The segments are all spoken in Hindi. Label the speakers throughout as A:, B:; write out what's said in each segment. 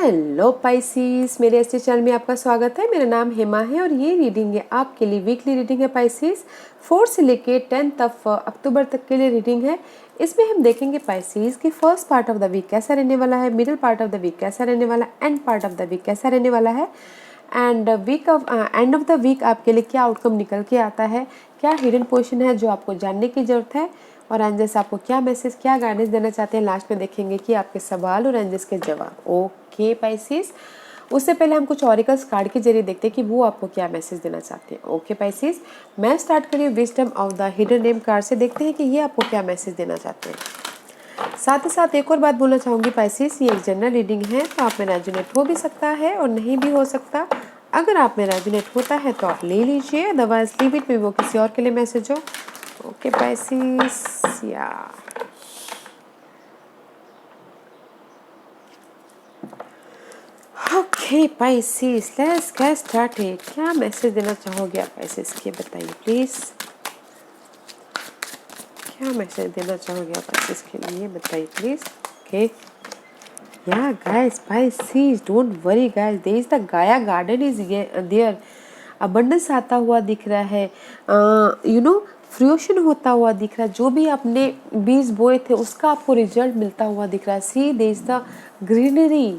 A: हेलो पाइसेस, मेरे ऐसे चैनल में आपका स्वागत है। मेरा नाम हेमा है और ये रीडिंग है आपके लिए वीकली रीडिंग है पाइसेस। 4 से लेके 10 अक्टूबर तक के लिए रीडिंग है। इसमें हम देखेंगे पाइसेस कि first part of the week कैसा रहने वाला है, middle part of the week कैसा रहने वाला है, end part of the week कैसा रहने वाला है, and end of the week आपके लिए क्या आउटकम निकल के आता है, क्या हिडन पोजीशन है जो आपको जानने की जरूरत है, और एंजल्स आपको क्या मैसेज, क्या गाइडेंस देना चाहते हैं। लास्ट में देखेंगे कि आपके सवाल और एंजल्स के जवाब। ओके पाइसेस, उससे पहले हम कुछ ऑरिकल्स कार्ड के जरिए देखते हैं कि वो आपको क्या मैसेज देना चाहते हैं। ओके पाइसेस, मैं स्टार्ट करी wisdom of the hidden name card से। देखते हैं कि ये आपको क्या मैसेज देना चाहते हैं। साथ ही साथ एक और बात बोलना चाहूँगी पाइसेस, ये एक जनरल रीडिंग है तो आप में रेजोनेट हो भी सकता है और नहीं भी हो सकता। अगर आप में रेजोनेट होता है तो आप ले लीजिए, अदरवाइज लीव इट में, वो किसी और के लिए मैसेज हो। ओके पाइसेस, या okay Pisces, let's get started. क्या मैसेज देना चाहोगे आप पाइसेस के, बताइए प्लीज। क्या मैसेज देना चाहोगे आप पाइसेस के लिए, बताइए प्लीज। ओके या guys, Pisces don't worry guys, there is the Gaia garden is there. Abundance आता हुआ दिख रहा है, फ्रूशन होता हुआ दिख रहा है। जो भी आपने बीज बोए थे उसका आपको रिजल्ट मिलता हुआ दिख रहा है। सी देयर इज द ग्रीनरी,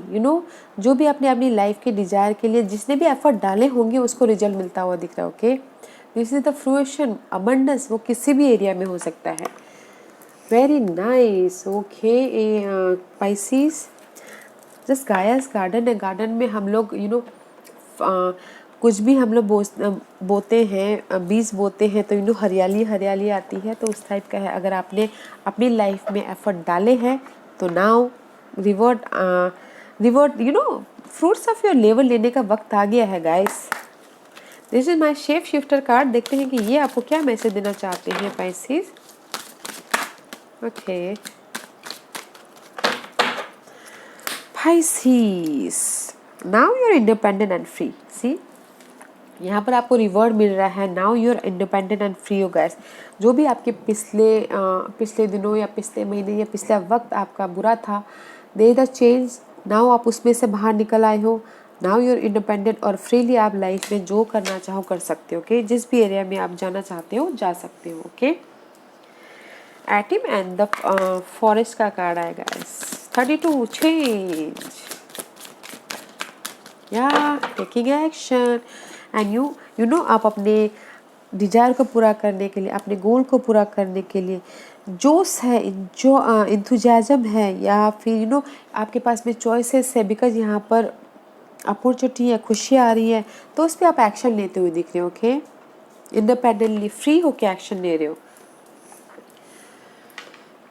A: जो भी आपने अपनी लाइफ के डिजायर के लिए जिसने भी एफर्ट डाले होंगे उसको रिजल्ट मिलता हुआ दिख रहा है। Okay, this is the fruition, abundance, वो किसी भी एरिया में हो सकता है। Very nice. Okay Pisces, just Gaia's garden है। गार्डन में हम लोग कुछ भी हम लोग बोते हैं, बीज बोते हैं तो हरियाली हरियाली आती है, तो उस टाइप का है। अगर आपने अपनी लाइफ में एफर्ट डाले हैं तो now revert fruits of your labour लेने का वक्त आ गया है guys. This is my shape shifter card. देखते हैं कि ये आपको क्या मैसेज देना चाहते हैं Pisces. Okay Pisces, now you are independent and free. See, यहाँ पर आपको रिवॉर्ड मिल रहा है। Now you are independent and free हो गैस। जो भी आपके पिछले दिनों या पिछले महीने या पिछला वक्त आपका बुरा था, there is the change. Now आप उसमें से बाहर निकल आए हो। नाउ यू आर इंडिपेंडेंट और फ्रीली आप लाइफ में जो करना चाहो कर सकते हो। ओके, जिस भी एरिया में आप जाना चाहते हो जा सकते हो। Okay, atom and the forest का कार्ड आएगा। 32 चेंज, या taking action and you know आप अपने डिजायर को पूरा करने के लिए, अपने गोल को पूरा करने के लिए जोश है, जो इंथुजियाज्म है, या फिर आपके पास में चॉइसेस है, बिकॉज यहाँ पर अपॉर्चुनिटी है, खुशियाँ आ रही है, तो उस पर आप एक्शन लेते हुए दिख रहे हो। ओके, इंडिपेंडेंटली फ्री होके एक्शन ले रहे हो।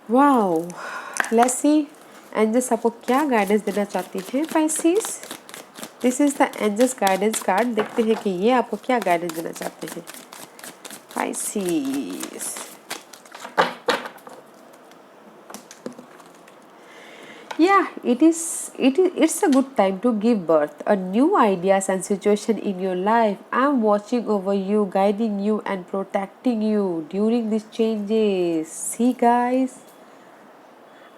A: वाओ, लेट्स सी एंजल्स आपको क्या गाइडेंस देना चाहती हैं Pisces. This is the angels guidance card. देखते हैं कि ये आपको क्या गाइडेंस देना चाहते हैं Pisces. Yeah, it's a good time to give birth a new ideas and situation in your life. I'm watching over you, guiding you and protecting you during these changes. See guys,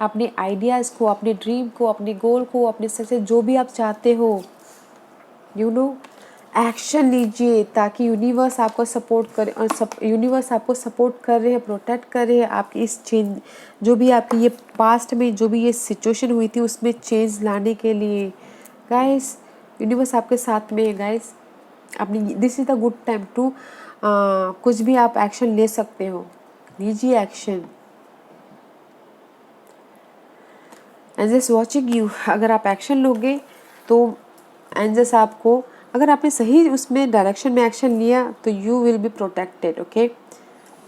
A: अपने आइडियाज को, अपने ड्रीम को, अपने गोल को, अपने सक्सेस जो भी आप चाहते हो, एक्शन लीजिए ताकि यूनिवर्स आपको सपोर्ट करे। और यूनिवर्स आपको सपोर्ट कर रहे हैं, प्रोटेक्ट कर रहे हैं आपकी इस चेंज, जो भी आपकी ये पास्ट में जो भी ये सिचुएशन हुई थी उसमें चेंज लाने के लिए। गाइस, यूनिवर्स आपके साथ में है गाइस। अपनी this is the good time to कुछ भी आप एक्शन ले सकते हो, लीजिए एक्शन। एंजल्स वॉचिंग यू, अगर आप एक्शन लोगे तो एंजल्स आपको, अगर आपने सही उसमें डायरेक्शन में एक्शन लिया तो you will be protected. Okay,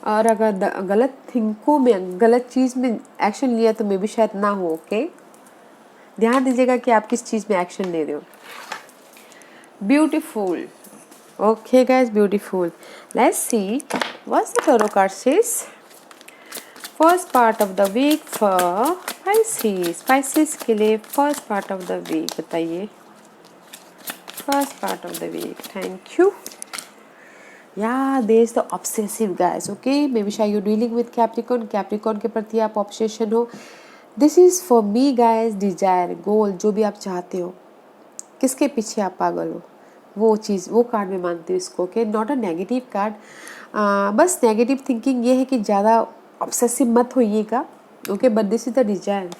A: और अगर गलत थिंकों में, गलत चीज़ में एक्शन लिया तो मे भी शायद ना हो। ओके, ध्यान दीजिएगा कि आप किस चीज़ में एक्शन ले रहे हो। Beautiful. Okay guys, beautiful. Let's see what's the tarot card says. First part of the week for Pisces के लिए first part of the week बताइए। First part of the week, thank you. Yeah, there is the obsessive guys. Okay, maybe शायद you're dealing with Capricorn के प्रति आप ऑब्सेशन हो। This is for me guys, desire, goal, जो भी आप चाहते हो। किसके पीछे आप पागल हो, वो चीज़, वो कार्ड में मानती हूँ इसको। Okay, not a negative card. बस नेगेटिव थिंकिंग ये है कि ज़्यादा ऑब्सेसिव मत होइएगा। Okay, but this is the desire.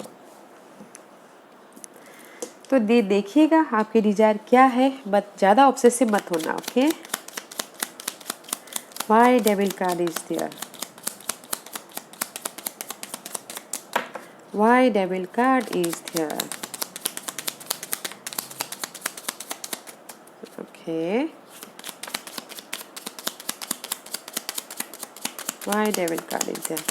A: तो देखिएगा आपकी डिजायर क्या है, बट ज़्यादा ऑब्सेसिव मत होना। Okay, why devil card is there, why devil card is there. Okay, why devil card is there,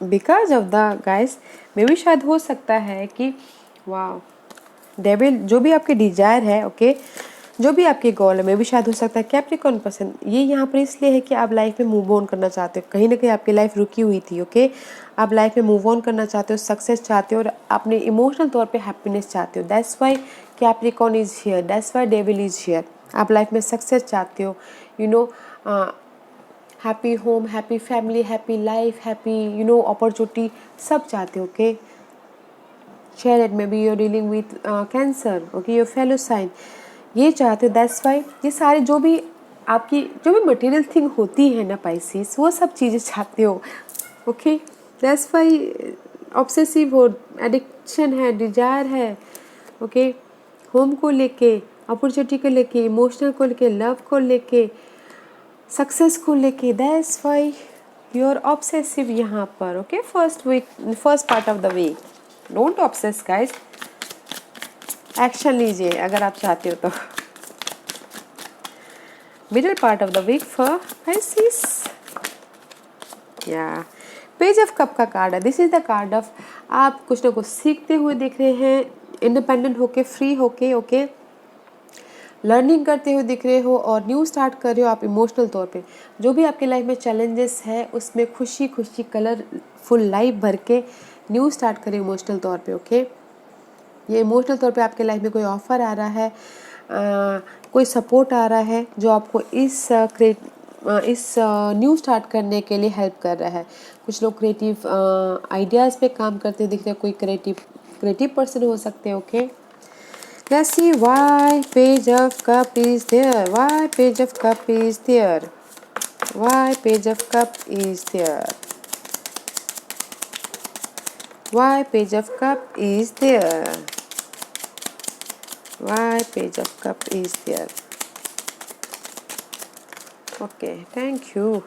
A: because of the guys, मे भी शायद हो सकता है कि वाह डेविल, जो भी आपके डिजायर है, ओके, जो भी आपके गोल है, मे भी शायद हो सकता है कैप्रिकॉर्न पसंद, ये यहाँ पर इसलिए है कि आप लाइफ में मूव ऑन करना चाहते हो। कहीं ना कहीं आपकी लाइफ रुकी हुई थी। ओके, आप लाइफ में मूव ऑन करना चाहते हो, सक्सेस चाहते हो और अपने इमोशनल तौर पे हैप्पीनेस चाहते हो। That's why Capricorn is here, that's why devil is here. आप लाइफ में सक्सेस चाहते हो, you know, happy home, happy family, happy life, happy opportunity, सब चाहते हो। Okay, Chariot, maybe you're dealing with cancer, okay, your fellow sign, ये चाहते हो। दैट्स वाई ये सारे जो भी आपकी जो भी मटेरियल थिंग होती है ना पाइसिस, वो सब चीज़ें चाहते हो। ओके, दैट्स वाई ऑब्सेसिव हो, एडिक्शन है, डिजायर है। ओके, होम को लेके, अपॉर्चुनिटी को लेके, इमोशनल को लेके, लव को लेके, सक्सेस को लेके, that's why you are obsessive यहाँ पर। Okay, first part of the week, don't obsess guys, action लीजिए अगर आप चाहते हो तो। Middle part of the week for Pisces, या पेज ऑफ कप का कार्ड है। This is the card of आप कुछ ना कुछ सीखते हुए दिख रहे हैं, इंडिपेंडेंट होके, फ्री होके, ओके, लर्निंग करते हुए दिख रहे हो और न्यू स्टार्ट कर रहे हो आप इमोशनल तौर पे। जो भी आपकी लाइफ में चैलेंजेस है उसमें खुशी खुशी कलरफुल लाइफ भर के न्यू स्टार्ट करें इमोशनल तौर पे। ओके, ये इमोशनल तौर पे आपके लाइफ में कोई ऑफ़र आ रहा है, कोई सपोर्ट आ रहा है जो आपको इस न्यू स्टार्ट करने के लिए हेल्प कर रहा है। कुछ लोग क्रिएटिव आइडियाज़ पे काम करते दिख रहे हैं, कोई क्रिएटिव पर्सन हो सकते हैं। Okay, let's see why page of cup is there, why page of cup is there, why page of cup is there, why page of cup is there, why page of cup is there. Okay, thank you.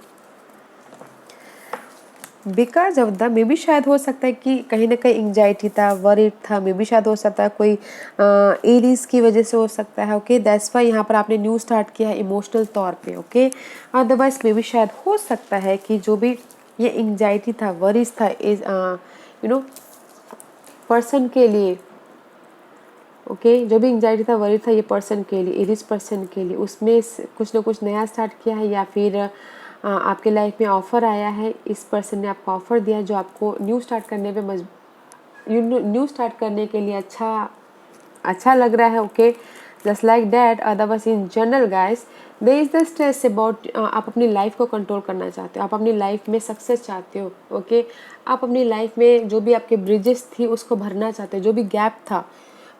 A: Because of the, मे भी शायद हो सकता है कि कहीं ना कहीं एंग्जाइटी था, वरीड था, मे भी शायद हो सकता है कोई एरीज की वजह से हो सकता है। ओके, दैट्स वाई यहाँ पर आपने न्यू स्टार्ट किया है इमोशनल तौर पे। ओके, अदरवाइज मे भी शायद हो सकता है कि जो भी ये एंग्जाइटी था, वरीज था, इज पर्सन के लिए। ओके, जो भी एंग्जाइटी था, वरी था, ये पर्सन के लिए, एरीज पर्सन के लिए, उसमें कुछ ना कुछ नया स्टार्ट किया है, या फिर आपके लाइफ में ऑफ़र आया है, इस पर्सन ने आपको ऑफ़र दिया जो आपको न्यू स्टार्ट करने पे न्यू स्टार्ट करने के लिए अच्छा लग रहा है। Okay, just like that. Otherwise in general guys, there is the stress about, आप अपनी लाइफ को कंट्रोल करना चाहते हो, आप अपनी लाइफ में सक्सेस चाहते हो। ओके, आप अपनी लाइफ में जो भी आपके ब्रिजेस थी उसको भरना चाहते हो, जो भी गैप था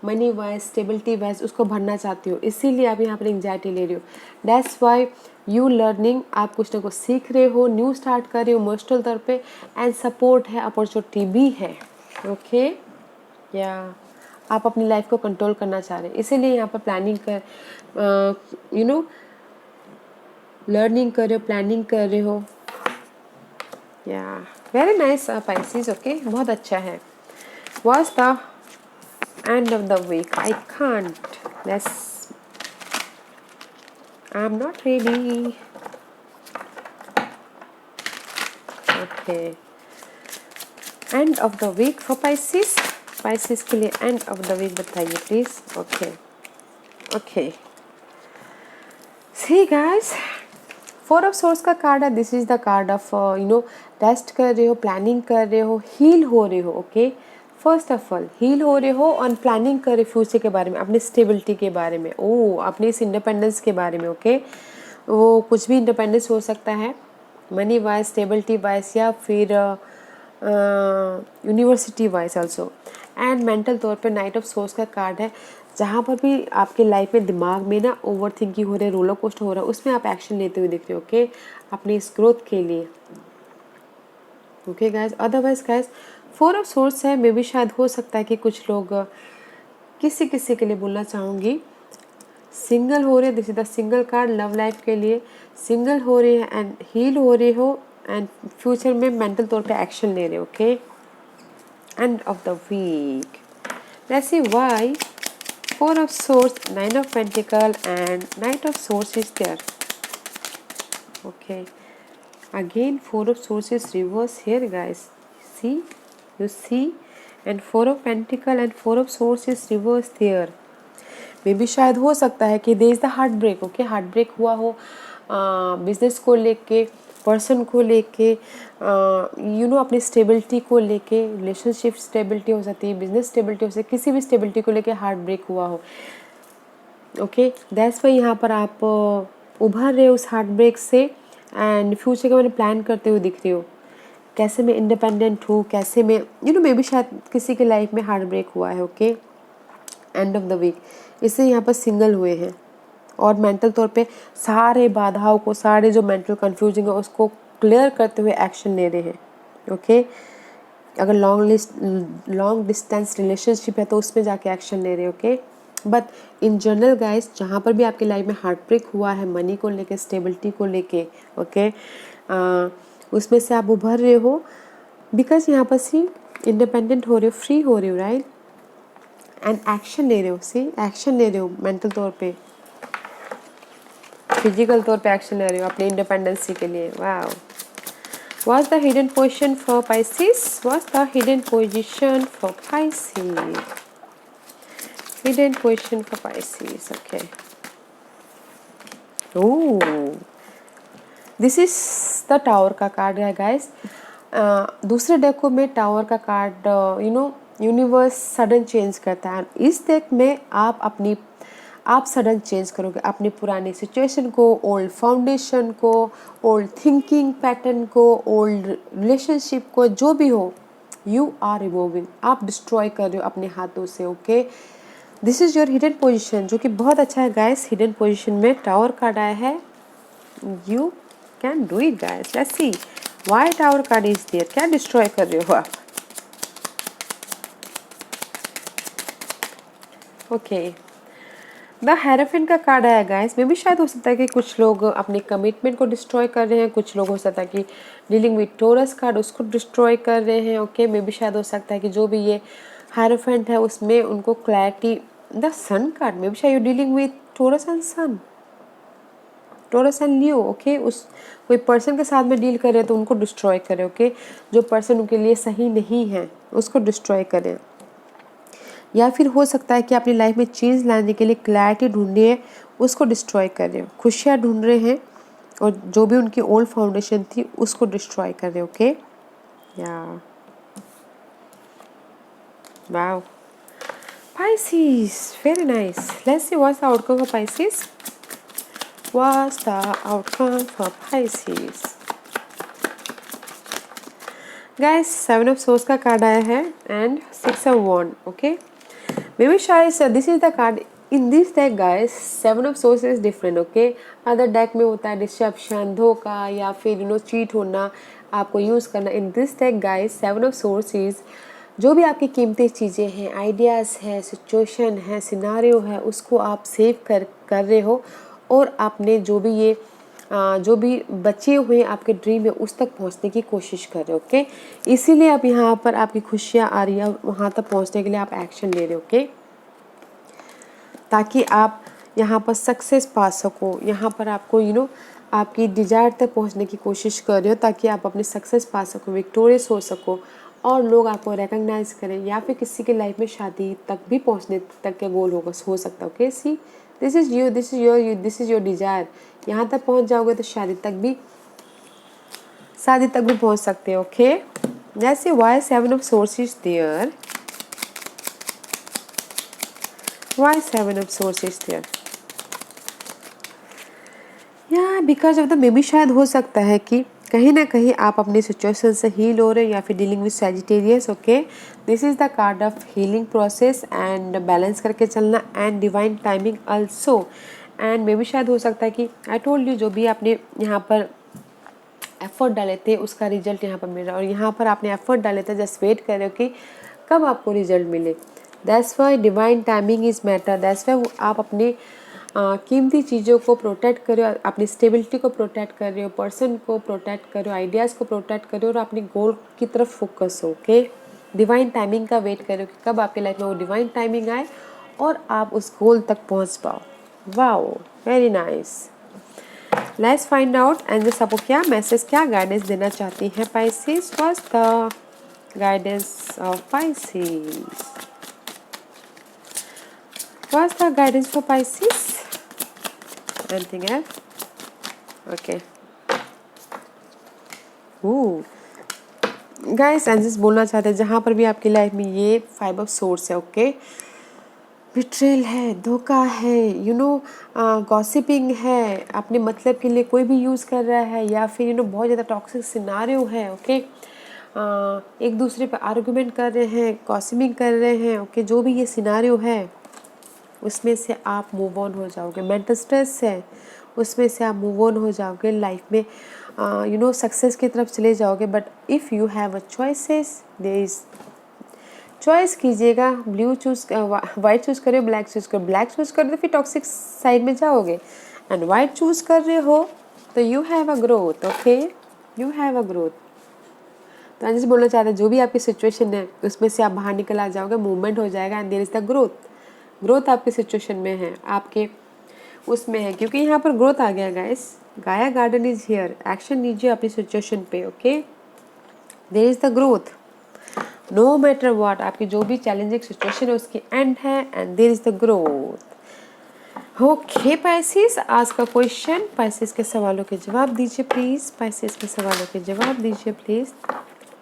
A: मनी वाइज, स्टेबिलिटी वाइज, उसको भरना चाहते हो, इसीलिए आप यहाँ पर एंग्जाइटी ले रहे हो। दैट्स वाई यू लर्निंग, आप कुछ ना कुछ सीख रहे हो, न्यू स्टार्ट कर रहे हो इमोशनल तौर पे, एंड सपोर्ट है, अपॉर्चुनिटी भी है। ओके, या आप अपनी लाइफ को कंट्रोल करना चाह रहे हैं, इसीलिए यहाँ पर प्लानिंग लर्निंग कर रहे हो, प्लानिंग कर रहे हो। या वेरी नाइस पाइसिस। ओके, बहुत अच्छा है। What's the end of the week? I can't. I'm not ready. Okay. End of the week for Pisces. Pisces के लिए end of the week बताइए please. Okay. See guys, 4 of Swords का कार्ड है. This is the card of test कर रहे हो, प्लानिंग कर रहे हो, हील हो रहे हो. Okay, first of all heal हो रहे हो और प्लानिंग कर रहे हो फ्यूचर के बारे में, अपनी स्टेबिलिटी के बारे में, अपने इस इंडिपेंडेंस के बारे में. ओके, वो कुछ भी इंडिपेंडेंस हो सकता है, मनी वाइज, स्टेबिलिटी वाइज, या फिर university wise also. And mental तौर पे नाइट ऑफ सोर्स का कार्ड है, जहाँ पर भी आपके लाइफ में दिमाग में ना ओवर थिंकिंग हो रहा है, रोलर कोस्टर हो रहा है, उसमें आप एक्शन लेते हुए दिख रहे हो, ओके, अपनी इस ग्रोथ के लिए, okay guys. Otherwise guys 4 of source है, मे भी शायद हो सकता है कि कुछ लोग किसी किसी के लिए बोलना चाहूँगी सिंगल हो रहे, this is the single card love life के लिए, सिंगल हो रहे हैं एंड हील हो रहे हो एंड फ्यूचर में मेंटल तौर पे एक्शन ले रहे हो, okay. End of the week, let's see why 4 of swords, 9 of pentacle and knight of swords is there, okay. Again 4 of swords is reverse here guys, see, you see, and 4 of pentacle and 4 of swords is reverse there। मे भी शायद हो सकता है कि there is the heartbreak, okay, heartbreak हुआ हो बिजनेस को लेके, पर्सन को लेके, अपनी स्टेबिलिटी को लेके, रिलेशनशिप स्टेबिलिटी हो सकती है, बिजनेस स्टेबिलिटी हो सकती है, किसी भी स्टेबिलिटी को लेके हार्ट ब्रेक हुआ हो, ओके। दैट्स वाई यहाँ पर आप उभर रहे हो उस हार्ट ब्रेक से एंड फ्यूचर का मैंने प्लान करते हुए दिख रही हो, कैसे मैं इंडिपेंडेंट हूँ, कैसे मैं मे भी शायद किसी के लाइफ में हार्ट ब्रेक हुआ है, okay. End of the week, इससे यहाँ पर सिंगल हुए हैं और मेंटल तौर पे सारे बाधाओं को, सारे जो मेंटल कंफ्यूजिंग है उसको क्लियर करते हुए एक्शन ले रहे हैं, ओके। अगर लॉन्ग डिस्टेंस रिलेशनशिप है तो उसमें जाके एक्शन ले रहे हैं, okay. But in general guys, जहाँ पर भी आपके लाइफ में हार्ट ब्रेक हुआ है मनी को लेके, स्टेबिलिटी को लेके, ओके, उसमें से आप उभर रहे हो बिकॉज यहाँ पर सी इंडिपेंडेंट हो रहे हो, फ्री हो रहे हो, राइट, एंड एक्शन ले रहे हो, सी एक्शन ले रहे हो मेंटल तौर पे, फिजिकल तौर पे एक्शन ले रहे हो अपनी इंडिपेंडेंसी के लिए। Wow, what's the hidden position for Pisces? What's the hidden position for Pisces? Hidden position for Pisces, okay. Oh, this is the Tower का कार्ड है गाइस। दूसरे डेको में टावर का कार्ड यूनिवर्स सडन चेंज करता है। इस डेक में आप सडन चेंज करोगे अपनी पुरानी सिचुएशन को, ओल्ड फाउंडेशन को, ओल्ड थिंकिंग पैटर्न को, ओल्ड रिलेशनशिप को, जो भी हो, यू आर रिमूविंग, आप डिस्ट्रॉय कर रहे हो अपने हाथों से, okay. This is your hidden position, जो कि बहुत अच्छा है गाइस। हिडन पोजिशन में टावर कार्ड आया है, you can do it guys. Let's see why tower card is there, क्या डिस्ट्रॉय कर रहे हो आप, ओके। द हेरोफेंट का कार्ड आया गाइस। में भी शायद हो सकता है कि कुछ लोग अपने कमिटमेंट को डिस्ट्रॉय कर रहे हैं, कुछ लोग हो सकता है कि डीलिंग विद टोरस कार्ड उसको डिस्ट्रॉय कर रहे हैं, ओके। में भी शायद हो सकता है कि जो भी ये हेरोफेंट है उसमें उनको क्लैरिटी, द सन कार्ड में भी शायद you dealing with Taurus and sun, Taurus and Leo, okay. उस कोई पर्सन के साथ में डील कर रहे हैं तो उनको डिस्ट्रॉय करें, ओके। जो पर्सन उनके लिए सही नहीं है उसको डिस्ट्रॉय करें। या फिर हो सकता है कि अपनी लाइफ में चेंज लाने के लिए क्लैरिटी ढूंढ रही है, उसको डिस्ट्रॉय कर रहे हो, खुशियाँ ढूंढ रहे हैं और जो भी उनकी ओल्ड फाउंडेशन थी उसको डिस्ट्रॉय कर रहे हो, ओके। या wow, Pisces, very nice. Let's see what's the outcome for Pisces. What's the outcome for Pisces? Guys, 7 of Swords का कार्ड आया है and 6 of Wands, okay. Maybe शायद this is the card in this deck guys. 7 of Swords is different, okay. Other deck में होता है डिसेप्शन, धोखा या फिर चीट होना, आपको यूज़ करना। In this deck guys 7 of Swords is जो भी आपकी कीमती चीज़ें हैं, आइडियाज़ है, सिचुएशन है, सिनारियो है, उसको आप सेव कर रहे हो और आपने जो भी बचे हुए आपके ड्रीम है उस तक पहुंचने की कोशिश कर रहे हो, ओके। इसीलिए अब यहाँ पर आपकी खुशियाँ आ रही है, वहाँ तक पहुँचने के लिए आप एक्शन ले रहे हो, ओके, ताकि आप यहाँ पर सक्सेस पा सको। यहाँ पर आपको आपकी डिजायर तक पहुँचने की कोशिश कर रहे हो ताकि आप अपनी सक्सेस पा सको, विक्टोरियस हो सको और लोग आपको रिकग्नाइज करें, या फिर किसी के लाइफ में शादी तक भी पहुँचने तक के गोल हो सकता है, okay. See this is your desire. यहाँ तक पहुँच जाओगे तो शादी तक भी पहुँच सकते हो, ओके। जैसे why 7 of Swords is there, why 7 of Swords is there, या because of the may be शायद हो सकता है कि कहीं ना कहीं आप अपनी सिचुएशन से हील हो रहे हो या फिर dealing with Sagittarius. Okay, this is the card of healing process and balance करके चलना and divine timing also. And मे भी शायद हो सकता है कि आई टोल्ड यू, जो भी आपने यहाँ पर एफर्ट डाले थे उसका रिजल्ट यहाँ पर मिल रहा है, और यहाँ पर आपने एफर्ट डाले थे, जस्ट वेट कर रहे हो कि कब आपको रिजल्ट मिले। That's why divine timing is matter. That's why आप अपने कीमती चीज़ों को प्रोटेक्ट कर रहे हो, अपनी स्टेबिलिटी को प्रोटेक्ट कर रहे हो, पर्सन को प्रोटेक्ट कर रहे हो, आइडियाज़ को प्रोटेक्ट कर रहे हो और अपनी गोल की तरफ फोकस हो। ओके, डिवाइन टाइमिंग का वेट कर रहे हो कि कब आपके लाइफ में वो डिवाइन टाइमिंग आए और आप उस गोल तक पहुंच पाओ। Wow, very nice. Let's find out angels आपको क्या मैसेज, क्या गाइडेंस देना चाहती हैं Pisces. What's the guidance of Pisces? What's the guidance for Pisces? Anything else? Okay. Guys, angels बोलना चाहते हैं जहाँ पर भी आपकी लाइफ में ये 5 ऑफ सोर्स है, ओके, बिट्रेल है, धोखा है, गॉसिपिंग है, अपने मतलब के लिए कोई भी यूज़ कर रहा है, या फिर बहुत ज़्यादा टॉक्सिक सिनारियो है। ओके, एक दूसरे पर आर्गुमेंट कर रहे हैं, गॉसिपिंग कर रहे हैं। ओके, जो भी ये सिनारियो है उसमें से आप मूव ऑन हो जाओगे। मेंटल स्ट्रेस है, उसमें से आप मूव ऑन हो जाओगे, लाइफ में सक्सेस की तरफ चले जाओगे। But if you have a choices, there is choice कीजिएगा। ब्लू चूज, वाइट चूज करो, ब्लैक चूज करो। ब्लैक चूज कर दो फिर टॉक्सिक साइड में जाओगे, एंड वाइट चूज कर रहे हो तो you have a growth. Okay, you have a growth. तो जैसे बोलना चाहते हैं जो भी आपकी सिचुएशन है उसमें से आप बाहर निकल आ जाओगे, मूवमेंट हो जाएगा, and there is the growth. Growth आपकी सिचुएशन में है, आपके उसमें है, क्योंकि यहाँ पर ग्रोथ आ गया गाइस। गाया गार्डन इज हियर। एक्शन लीजिए अपनी सिचुएशन पे। Okay, there is the growth. No matter what, आपकी जो भी चैलेंजिंग सिचुएशन है उसकी एंड है, and there is the growth. Okay Pisces, आज का क्वेश्चन, पाइसेस के सवालों के जवाब दीजिए प्लीज। पाइसेस के सवालों के जवाब दीजिए प्लीज।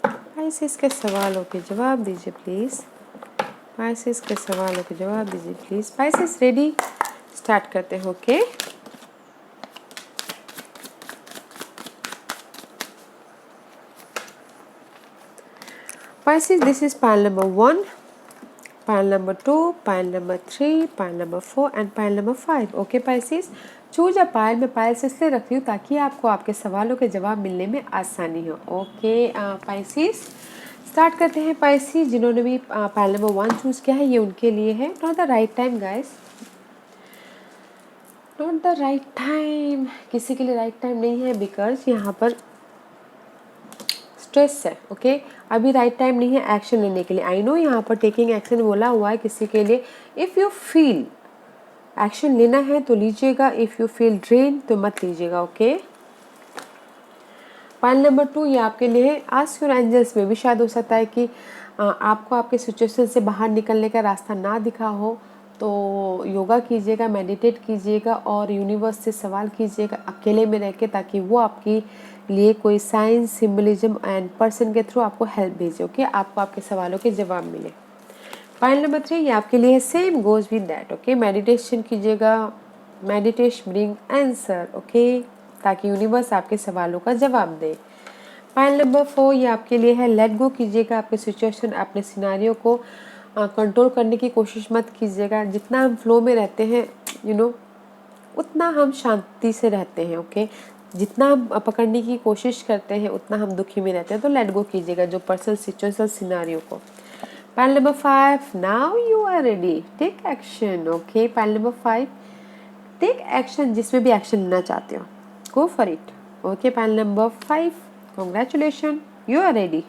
A: पाइसेस के सवालों के जवाब दीजिए प्लीज। पाइसेस के सवालों के जवाब दीजिए प्लीज। पाइसेस रेडी, स्टार्ट करते हैं। Okay, Pisces, this is pile number 1, pile number 2, pile number 3, pile number 4 and pile number 5. Okay Pisces, choose a pile. मैं पाइल से इसलिए रखती हूँ ताकि आपको आपके सवालों के जवाब मिलने में आसानी हो। ओके पाइसेस, स्टार्ट करते हैं। पाइसेस जिन्होंने भी पाइल नंबर 1 चूज किया है, ये उनके लिए है। Not the right time guys, not the right time. किसी के लिए राइट टाइम नहीं है, बिकॉज यहाँ पर स्ट्रेस है। ओके, अभी राइट टाइम नहीं है एक्शन लेने के लिए। आई नो यहाँ पर टेकिंग एक्शन बोला हुआ है किसी के लिए। इफ़ यू फील एक्शन लेना है तो लीजिएगा, इफ़ यू फील ड्रेन तो मत लीजिएगा। ओके, पाइल नंबर 2 ये आपके लिए है। आस्क योर एंजल्स में भी शायद हो सकता है कि आपको आपके सिचुएशन से बाहर निकलने का रास्ता ना दिखा हो, तो योगा कीजिएगा, मेडिटेट कीजिएगा और यूनिवर्स से सवाल कीजिएगा अकेले में रह के, ताकि वो आपकी लिए कोई साइंस, सिम्बलिज्म एंड पर्सन के थ्रू आपको हेल्प भेजे। ओके, आपको आपके सवालों के जवाब मिले। पाइल नंबर 3 ये आपके लिए same goes with that. Okay, meditation कीजिएगा, मेडिटेशन ब्रिंग आंसर। ओके, ताकि यूनिवर्स आपके सवालों का जवाब दे। पाइल नंबर 4 ये आपके लिए है लेट गो कीजिएगा आपके सिचुएशन, अपने सिनारियो को कंट्रोल करने की कोशिश मत कीजिएगा। जितना हम फ्लो में रहते हैं उतना हम शांति से रहते हैं। ओके, जितना हम पकड़ने की कोशिश करते हैं उतना हम दुखी में रहते हैं। तो लेट गो कीजिएगा जो पर्सन, सिचुएशन, सिनारियो को। Pile number 5, now you are ready, take action. Okay, pile number 5, take action, जिसमें भी एक्शन लेना चाहते हो, go for it. Okay, pile number 5, congratulation, you are ready.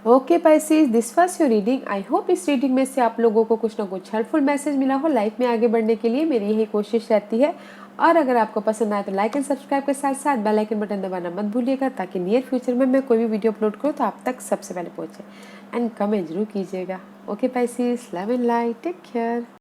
A: Okay Pisces, this was your reading. I hope इस रीडिंग में से आप लोगों को कुछ ना कुछ हेल्पफुल मैसेज मिला हो। लाइफ में आगे बढ़ने के लिए मेरी यही कोशिश रहती है। और अगर आपको पसंद आए तो लाइक एंड सब्सक्राइब के साथ साथ बेल आइकन बटन दबाना मत भूलिएगा, ताकि नियर फ्यूचर में मैं कोई भी वीडियो अपलोड करूँ तो आप तक सबसे पहले पहुँचे। एंड कमेंट जरूर कीजिएगा। Okay Pisces, love and light, take care.